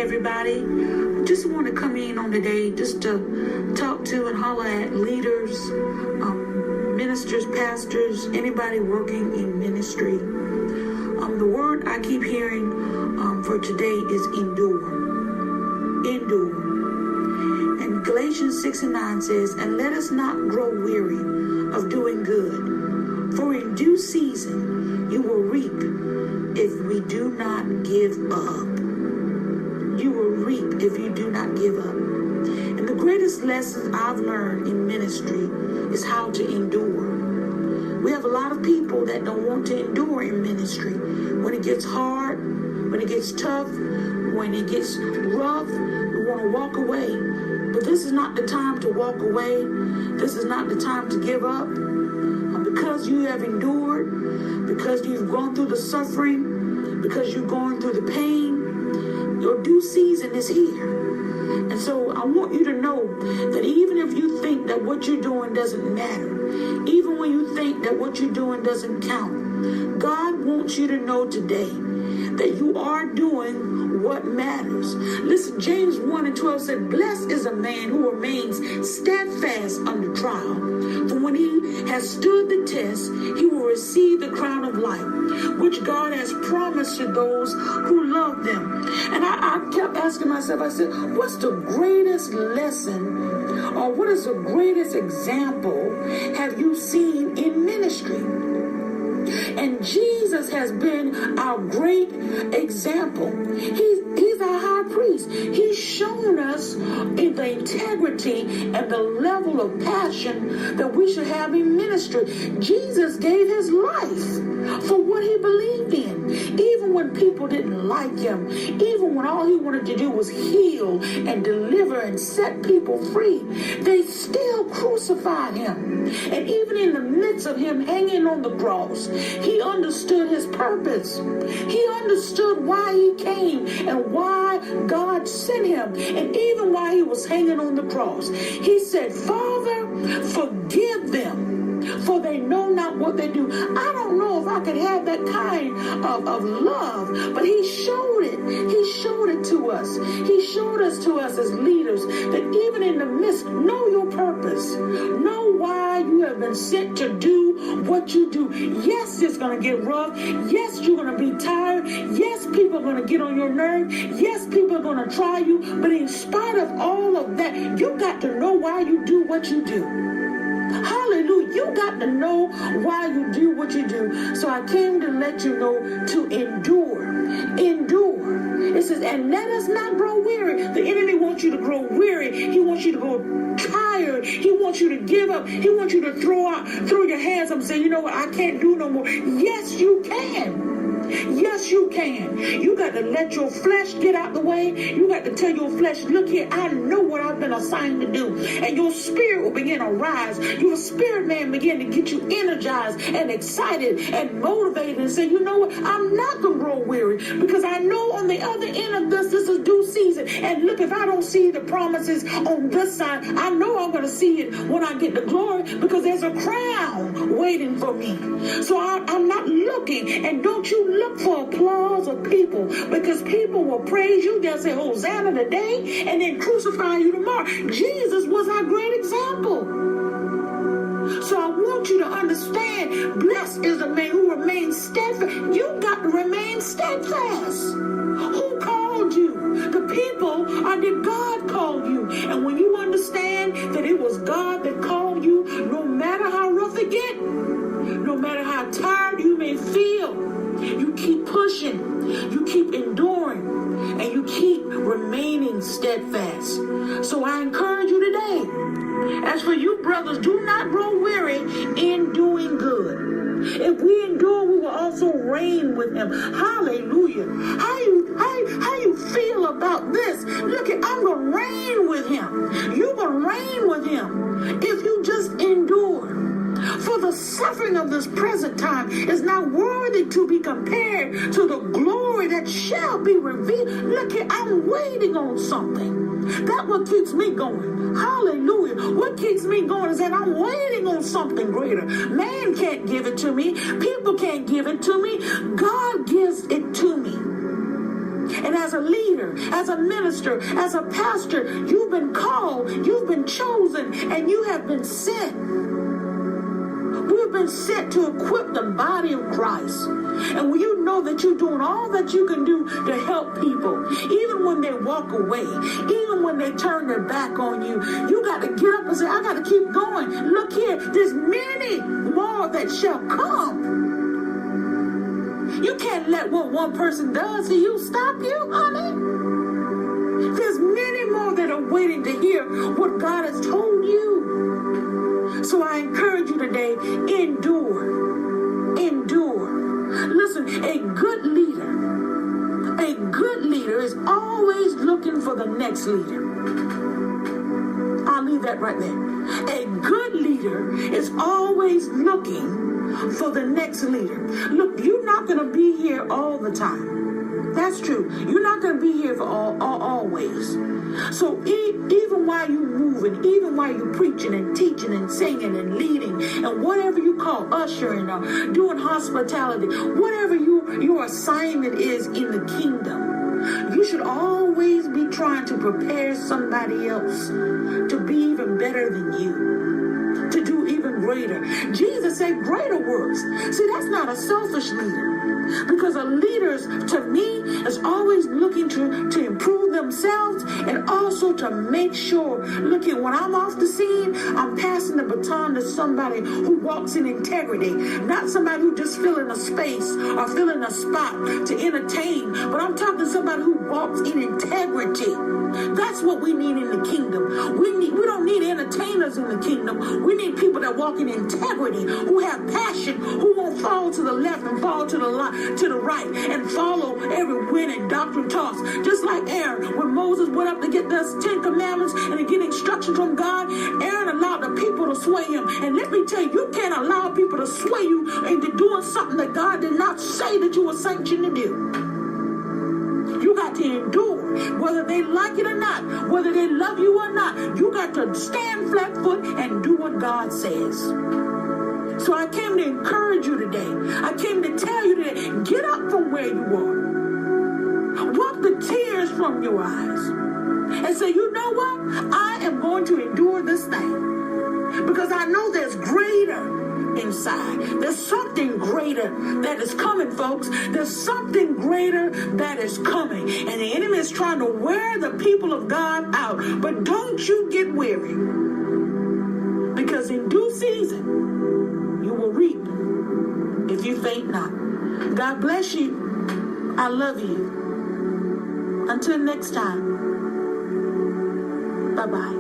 everybody. I just want to come in on today just to talk to and holler at leaders, ministers, pastors, anybody working in ministry. The word I keep hearing for today is endure. Endure. And Galatians 6:9 says, and let us not grow weary of doing good, for in due season you will reap if we do not give up. You will reap if you do not give up. And the greatest lesson I've learned in ministry is how to endure. We have a lot of people that don't want to endure in ministry. When it gets hard, when it gets tough, when it gets rough, we want to walk away. But this is not the time to walk away. This is not the time to give up. Because you have endured, because you've gone through the suffering, because you're going through the pain, your due season is here. And so I want you to know that even if you think that what you're doing doesn't matter, even when you think that what you're doing doesn't count, God wants you to know today that you are doing what matters. Listen, James 1:12 said, blessed is a man who remains steadfast under trial. For when he has stood the test, he will receive the crown of life, which God has promised to those who love them. And I kept asking myself, I said, what's the greatest lesson or what is the greatest example have you seen in ministry? And Jesus has been our great example. He's our high priest. He's shown us in the integrity and the level of passion that we should have in ministry. Jesus gave his life for what he believed in. Even when people didn't like him, even when all he wanted to do was heal and deliver and set people free, they still crucified him. And even in the midst of him hanging on the cross, he understood his purpose. He understood why he came and why God sent him. And even while he was hanging on the cross, he said, Father, forgive them, for they know not what they do. I don't know if I could have that kind of love, but he showed it. He showed it to us. He showed us to us as leaders that even in the midst, know your purpose. Know why you have been sent to do what you do. Yes, it's going to get rough. Yes, you're going to be tired. Yes, people are going to get on your nerve. Yes, people are going to try you. But in spite of all of that, you got to know why you do what you do. Hallelujah. You got to know why you do what you do. So I came to let you know to endure. Endure. It says, and let us not grow weary. The enemy wants you to grow weary. He wants you to go tired. He wants you to give up. He wants you to throw your hands up and say, you know what, I can't do no more. Yes, you can. Yes, you can. You got to let your flesh get out the way. You got to tell your flesh, look here, I know what I've been assigned to do. And your spirit will begin to rise. Your spirit man begin to get you energized and excited and motivated and say, you know what, I'm not going to grow weary because I know on the other end of this is due season. And look, if I don't see the promises on this side, I know I'm going to see it when I get the glory because there's a crown waiting for me. So I'm not looking. And don't you look for applause of people because people will praise you. They'll say Hosanna today and then crucify you tomorrow. Jesus was our great example. So I want you to understand, blessed is the man who remains steadfast. You got to remain steadfast. Who called you? The people, or did God call you? And when you understand that it was God that called you, no matter how rough it gets, no matter how tired you may feel, you keep pushing, you keep enduring, and you keep remaining steadfast. So I encourage you today, as for you brothers, do not grow weary in doing good. If we endure, we will also reign with him. Hallelujah. How you feel about this? Look, I'm going to reign with him. You're going to reign with him if you just endure. For the suffering of this present time is not worthy to be compared to the glory that shall be revealed. Look here, I'm waiting on something. That's what keeps me going. Hallelujah. What keeps me going is that I'm waiting on something greater. Man can't give it to me. People can't give it to me. God gives it to me. And as a leader, as a minister, as a pastor, you've been called, you've been chosen, and you have been sent. We've been sent to equip the body of Christ. And when you know that you're doing all that you can do to help people, even when they walk away, even when they turn their back on you, you got to get up and say, I got to keep going. Look here, there's many more that shall come. You can't let what one person does to you stop you, honey. There's many more that are waiting to hear what God has told you. So I encourage you today, endure. Endure. Listen, a good leader is always looking for the next leader. I'll leave that right there. A good leader is always looking for the next leader. Look, you're not going to be here all the time. That's true. You're not going to be here for always. So even while you're moving, even while you're preaching and teaching and singing and leading and whatever you call ushering or doing hospitality, whatever your assignment is in the kingdom, you should always be trying to prepare somebody else to be even better than you, to do even greater. Jesus said greater works. See, that's not a selfish leader. Because a leader, to me, is always looking to improve themselves and also to make sure, look at when I'm off the scene, I'm passing the baton to somebody who walks in integrity, not somebody who just filling a space or filling a spot to entertain, but I'm talking to somebody who walks in integrity. That's what we need in the kingdom. We don't need entertainers in the kingdom. We need people that walk in integrity, who have passion, who won't fall to the left and fall to the right, and follow every wind and doctrine toss. Just like Aaron, when Moses went up to get the 10 commandments and to get instruction from God, Aaron allowed the people to sway him. And let me tell you, you can't allow people to sway you into doing something that God did not say that you were sanctioned to do. You got to endure, whether they like it or not, whether they love you or not. You got to stand flat foot and do what God says. So I came to encourage you today. I came to tell you today, get up from where you are. Wipe the tears from your eyes. And say, you know what? I am going to endure this thing. Because I know there's greater inside. There's something greater that is coming, folks. There's something greater that is coming. And the enemy is trying to wear the people of God out. But don't you get weary. Because in due season, you will reap if you faint not. God bless you. I love you. Until next time. Bye-bye.